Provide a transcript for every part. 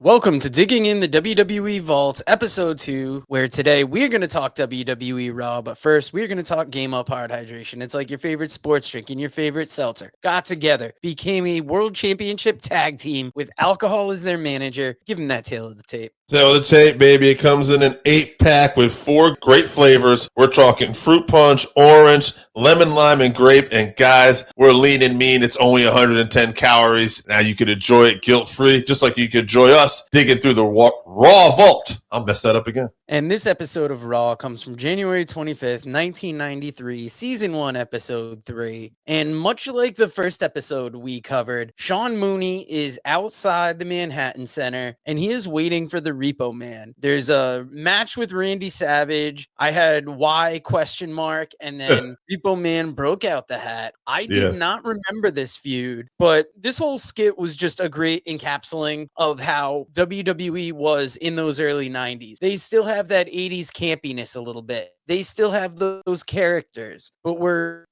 Welcome to Digging in the WWE Vaults, episode 2, where today we're going to talk WWE Raw, but first we're going to talk Game Up Hard Hydration. It's like your favorite sports drink and your favorite seltzer got together, became a world championship tag team with alcohol as their manager. Give them that tail of the tape. Tail of the tape, baby. It comes in an 8-pack with 4 great flavors. We're talking fruit punch, orange, lemon, lime, and grape. And guys, we're lean and mean. It's only 110 calories. Now you can enjoy it guilt-free, just like you can enjoy us digging through the Raw Vault. I'll mess that up again. And this episode of Raw comes from January 25th, 1993, Season 1, Episode 3. And much like the first episode we covered, Sean Mooney is outside the Manhattan Center, and he is waiting for the Repo Man. There's a match with Randy Savage. I had why question mark, and then Repo Man broke out the hat. I did not remember this feud, but this whole skit was just a great encapsulating of how WWE was in those early 90s. They still have that 80s campiness a little bit. They still have those characters, but we're,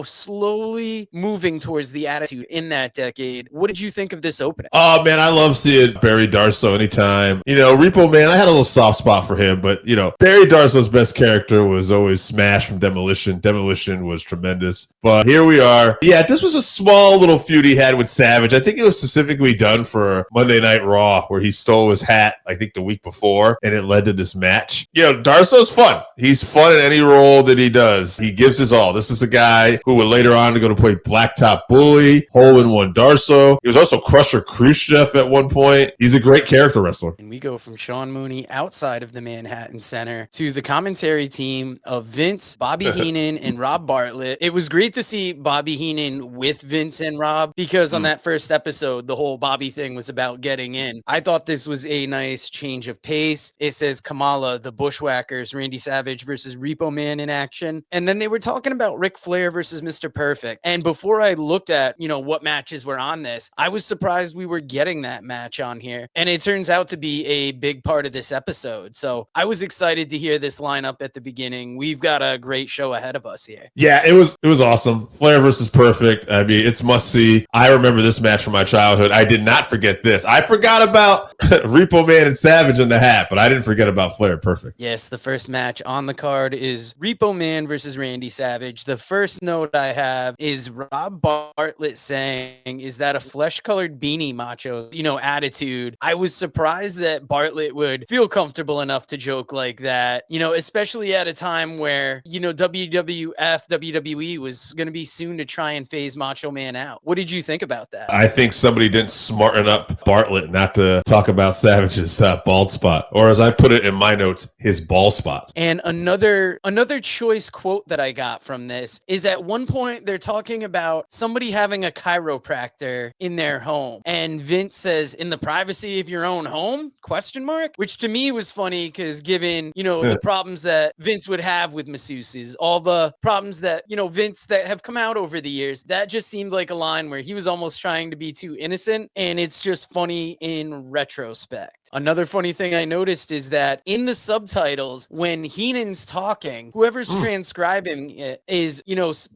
slowly moving towards the attitude in that decade. What did you think of this opening? Oh, man, I love seeing Barry Darsow anytime. Repo Man, I had a little soft spot for him, but, Barry Darsow's best character was always Smash from Demolition. Demolition was tremendous. But here we are. Yeah, this was a small little feud he had with Savage. I think it was specifically done for Monday Night Raw, where he stole his hat, I think, the week before, and it led to this match. Darsow's fun. He's fun in any role that he does. He gives his all. This is a guy who would later on go to play Blacktop Bully, Hole-in-One Darsow. He was also Crusher Khrushchev at one point. He's a great character wrestler. And we go from Sean Mooney outside of the Manhattan Center to the commentary team of Vince, Bobby Heenan, and Rob Bartlett. It was great to see Bobby Heenan with Vince and Rob, because on that first episode, the whole Bobby thing was about getting in. I thought this was a nice change of pace. It says Kamala, the Bushwhackers, Randy Savage versus Repo Man in action. And then they were talking about Ric Flair versus Mr. Perfect. And before I looked at, what matches were on this, I was surprised we were getting that match on here. And it turns out to be a big part of this episode. So I was excited to hear this lineup at the beginning. We've got a great show ahead of us here. Yeah, it was awesome. Flair versus Perfect. I mean, it's must see. I remember this match from my childhood. I did not forget this. I forgot about Repo Man and Savage in the hat, but I didn't forget about Flair and Perfect. Yes, the first match on the card is Repo Man versus Randy Savage. The first note I have is Rob Bartlett saying, "Is that a flesh-colored beanie, Macho?" Attitude. I was surprised that Bartlett would feel comfortable enough to joke like that, especially at a time where, WWE was going to be soon to try and phase Macho Man out. What did you think about that? I think somebody didn't smarten up Bartlett not to talk about Savage's bald spot, or as I put it in my notes, his ball spot. And another choice quote that I got from this is at one point they're talking about somebody having a chiropractor in their home, and Vince says, "In the privacy of your own home?" question mark, which to me was funny because given the problems that Vince would have with masseuses, all the problems that Vince that have come out over the years, that just seemed like a line where he was almost trying to be too innocent, and it's just funny in retrospect. Another funny thing I noticed is that in the subtitles, when Heenan's talking, whoever's transcribing it is,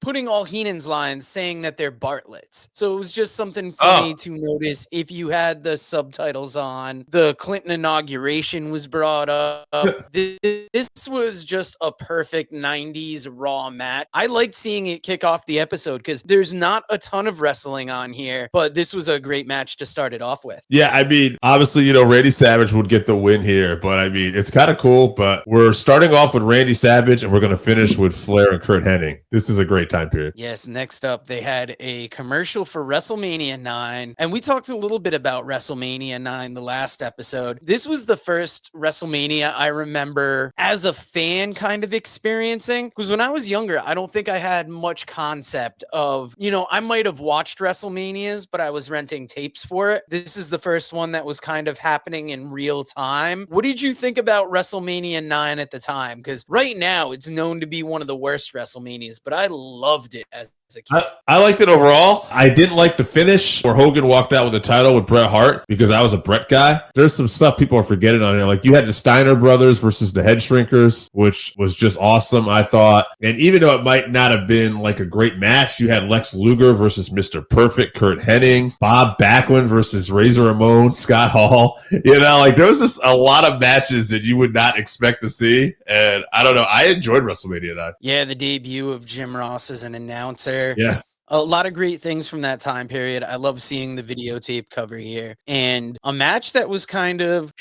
putting all Heenan's lines saying that they're Bartlett's. So it was just something funny to notice if you had the subtitles on. The Clinton inauguration was brought up. This was just a perfect 90s Raw match. I liked seeing it kick off the episode because there's not a ton of wrestling on here, but this was a great match to start it off with. Yeah, I mean, obviously, Randy Savage would get the win here, but I mean, it's kind of cool, but we're starting off with Randy Savage and we're going to finish with Flair and Kurt Hennig. This is a great time period. Yes, next up, they had a commercial for WrestleMania 9, and we talked a little bit about WrestleMania 9 the last episode. This was the first WrestleMania I remember as a fan kind of experiencing, because when I was younger, I don't think I had much concept of, I might have watched WrestleManias, but I was renting tapes for it. This is the first one that was kind of happening in real time. What did you think about WrestleMania 9 at the time? Because right now it's known to be one of the worst WrestleManias, but I loved it as a kid. I liked it overall. I didn't like the finish where Hogan walked out with the title with Bret Hart because I was a Bret guy. There's some stuff people are forgetting on here. Like you had the Steiner brothers versus the Head Shrinkers, which was just awesome, I thought. And even though it might not have been like a great match, you had Lex Luger versus Mr. Perfect, Kurt Hennig, Bob Backlund versus Razor Ramon, Scott Hall. You know, like there was just a lot of matches that you would not expect to see. And I don't know. I enjoyed WrestleMania 9. Yeah, the debut of Jim Ross as an announcer. Yes. A lot of great things from that time period. I love seeing the videotape cover here. And a match that was kind of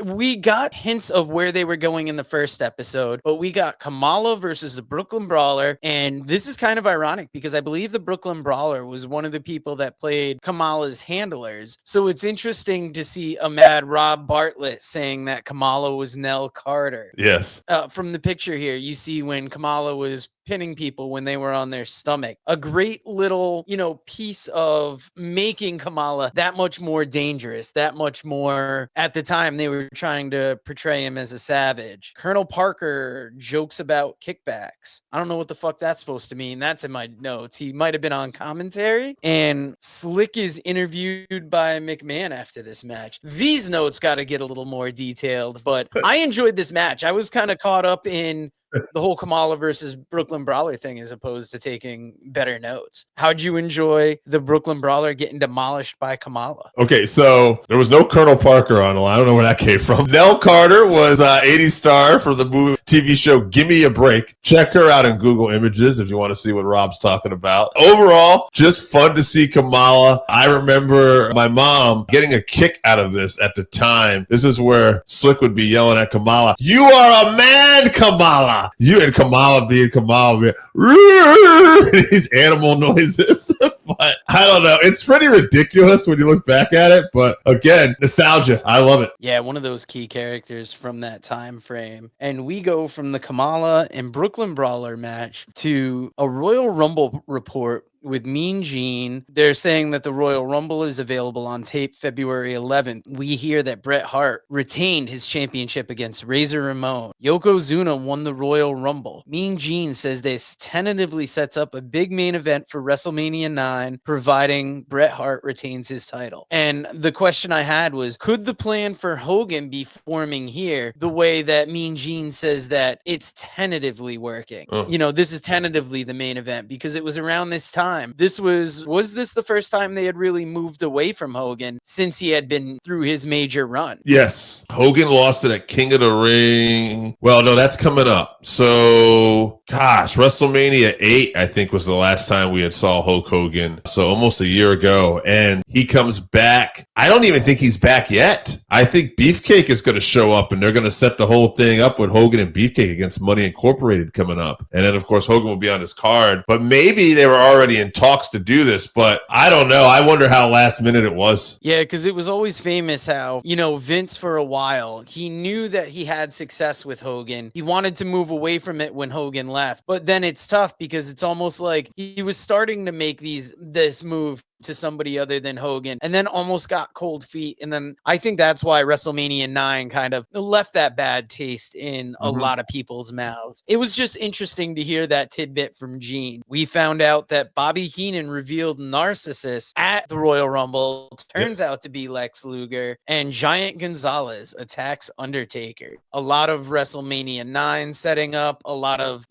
we got hints of where they were going in the first episode, but we got Kamala versus the Brooklyn Brawler. And this is kind of ironic because I believe the Brooklyn Brawler was one of the people that played Kamala's handlers. So it's interesting to see a mad Rob Bartlett saying that Kamala was Nell Carter. Yes. From the picture here, you see when Kamala was pinning people when they were on their stomach. A great little, piece of making Kamala that much more dangerous, that much more, at the time they were trying to portray him as a savage. Colonel Parker jokes about kickbacks. I don't know what the fuck that's supposed to mean. That's in my notes. He might have been on commentary. And Slick is interviewed by McMahon after this match. These notes got to get a little more detailed, but I enjoyed this match. I was kind of caught up in the whole Kamala versus Brooklyn Brawler thing as opposed to taking better notes. How'd you enjoy the Brooklyn Brawler getting demolished by Kamala? Okay, so there was no Colonel Parker on the line. I don't know where that came from. Nell Carter was 80s star for the movie TV show Gimme a Break. Check her out in Google Images if you want to see what Rob's talking about. Overall, just fun to see Kamala. I remember my mom getting a kick out of this at the time. This is where Slick would be yelling at Kamala, "You are a man, Kamala!" You and Kamala being these animal noises. But I don't know. It's pretty ridiculous when you look back at it. But again, nostalgia. I love it. Yeah, one of those key characters from that time frame. And we go from the Kamala and Brooklyn Brawler match to a Royal Rumble report with Mean Gene. They're saying that the Royal Rumble is available on tape February 11th. We hear that Bret Hart retained his championship against Razor Ramon. Yokozuna won the Royal Rumble. Mean Gene says this tentatively sets up a big main event for WrestleMania 9, providing Bret Hart retains his title. And the question I had was, could the plan for Hogan be forming here the way that Mean Gene says that it's tentatively working? This is tentatively the main event because it was around this time. Was this the first time they had really moved away from Hogan since he had been through his major run? Yes. Hogan lost it at King of the Ring. Well, no, that's coming up. So, gosh, WrestleMania 8, I think, was the last time we had saw Hulk Hogan. So almost a year ago. And he comes back. I don't even think he's back yet. I think Beefcake is going to show up and they're going to set the whole thing up with Hogan and Beefcake against Money Incorporated coming up. And then, of course, Hogan will be on his card. But maybe they were already in talks to do this, but I don't know. I wonder how last minute it was. Yeah, because it was always famous how, Vince for a while, he knew that he had success with Hogan. He wanted to move away from it when Hogan left. But then it's tough because it's almost like he was starting to make this move to somebody other than Hogan and then almost got cold feet. And then I think that's why WrestleMania 9 kind of left that bad taste in a lot of people's mouths. It was just interesting to hear that tidbit from Gene. We found out that Bobby Heenan revealed Narcissus at the Royal Rumble. Turns out to be Lex Luger, and Giant Gonzalez attacks Undertaker. A lot of WrestleMania 9 setting up, a lot of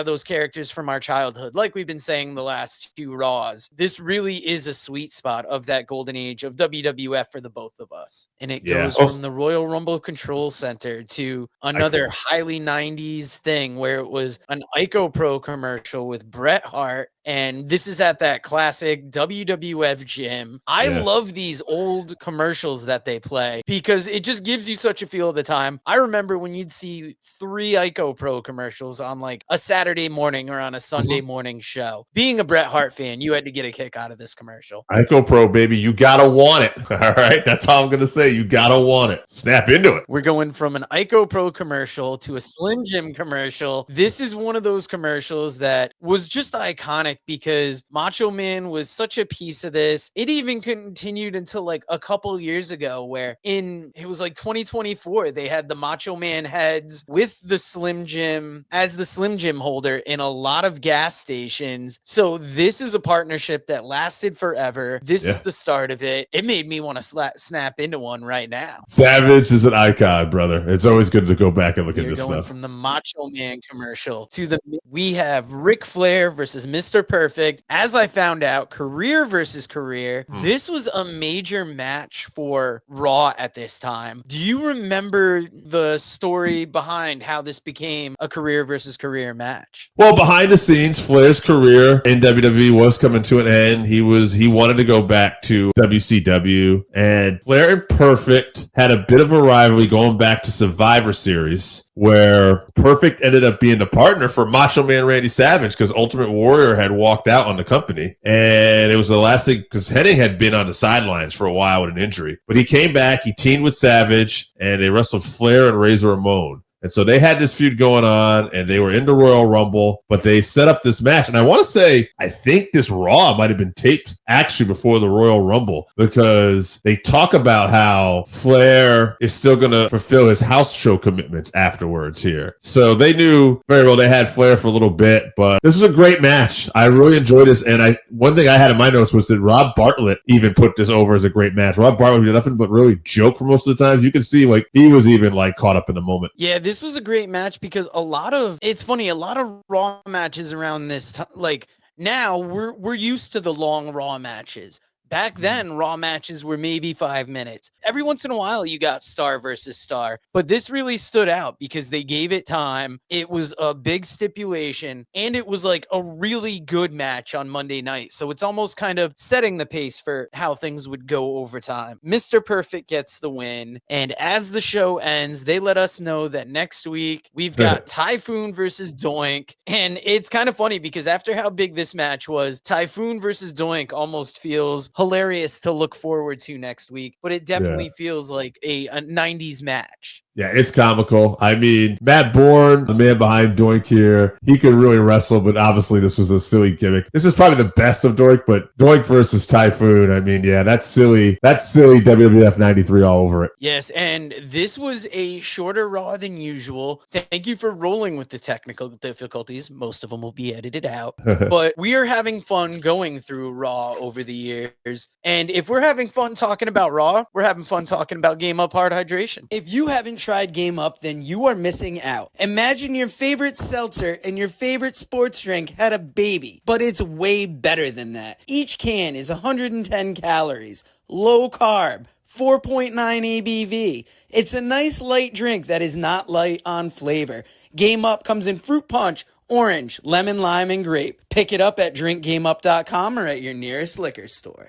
those characters from our childhood, like we've been saying the last two Raws. This really is a sweet spot of that golden age of WWF for the both of us. And it goes from the Royal Rumble Control Center to another highly 90s thing where it was an Ico Pro commercial with Bret Hart. And this is at that classic WWF gym. I love these old commercials that they play because it just gives you such a feel of the time. I remember when you'd see 3 Ico Pro commercials on like a Saturday morning or on a Sunday morning show. Being a Bret Hart fan, you had to get a kick out of this commercial. Ico Pro, baby. You gotta want it. All right. That's all I'm gonna say. You gotta want it. Snap into it. We're going from an Ico Pro commercial to a Slim Jim commercial. This is one of those commercials that was just iconic ironic because Macho Man was such a piece of this. It even continued until like a couple years ago where it was like 2024, they had the Macho Man heads with the Slim Jim as the Slim Jim holder in a lot of gas stations. So this is a partnership that lasted forever. This is the start of it. It made me want to snap into one right now. Savage is an icon, brother. It's always good to go back and look at this Going stuff. from the Macho Man commercial to we have Ric Flair versus Mr. Perfect. As I found out, career versus career. This was a major match for Raw at this time. Do you remember the story behind how this became a career versus career match? Well, behind the scenes, Flair's career in WWE was coming to an end. He wanted to go back to WCW, and Flair and Perfect had a bit of a rivalry going back to Survivor Series, where Perfect ended up being the partner for Macho Man Randy Savage because Ultimate Warrior had walked out on the company. And it was the last thing because Hennig had been on the sidelines for a while with an injury. But he came back, he teamed with Savage, and they wrestled Flair and Razor Ramon. And so they had this feud going on, and they were in the Royal Rumble, but they set up this match. And I want to say, I think this Raw might have been taped actually before the Royal Rumble because they talk about how Flair is still going to fulfill his house show commitments afterwards here. So they knew very well they had Flair for a little bit, but this was a great match. I really enjoyed this. And one thing I had in my notes was that Rob Bartlett even put this over as a great match. Rob Bartlett did nothing but really joke for most of the times. You can see like he was even like caught up in the moment. Yeah, this was a great match because it's funny, a lot of Raw matches around this time, like now we're used to the long Raw matches. Back then, Raw matches were maybe 5 minutes. Every once in a while, you got star versus star. But this really stood out because they gave it time. It was a big stipulation, and it was like a really good match on Monday night. So it's almost kind of setting the pace for how things would go over time. Mr. Perfect gets the win. And as the show ends, they let us know that next week, we've got Typhoon versus Doink. And it's kind of funny because after how big this match was, Typhoon versus Doink almost feels hilarious to look forward to next week, but it definitely feels like a 90s match. Yeah, it's comical. I mean, Matt Bourne, the man behind Doink here, he could really wrestle, but obviously this was a silly gimmick. This is probably the best of Doink, but Doink versus Typhoon, I mean, yeah, that's silly. That's silly WWF 93 all over it. Yes, and this was a shorter Raw than usual. Thank you for rolling with the technical difficulties. Most of them will be edited out, but we are having fun going through Raw over the years. And if we're having fun talking about Raw, we're having fun talking about Game Up Hard Hydration. If you haven't tried Game Up, then you are missing out. Imagine your favorite seltzer and your favorite sports drink had a baby, but it's way better than that. Each can is 110 calories, low carb, 4.9 ABV. It's a nice light drink that is not light on flavor. Game Up comes in fruit punch, orange, lemon, lime, and grape. Pick it up at drinkgameup.com or at your nearest liquor store.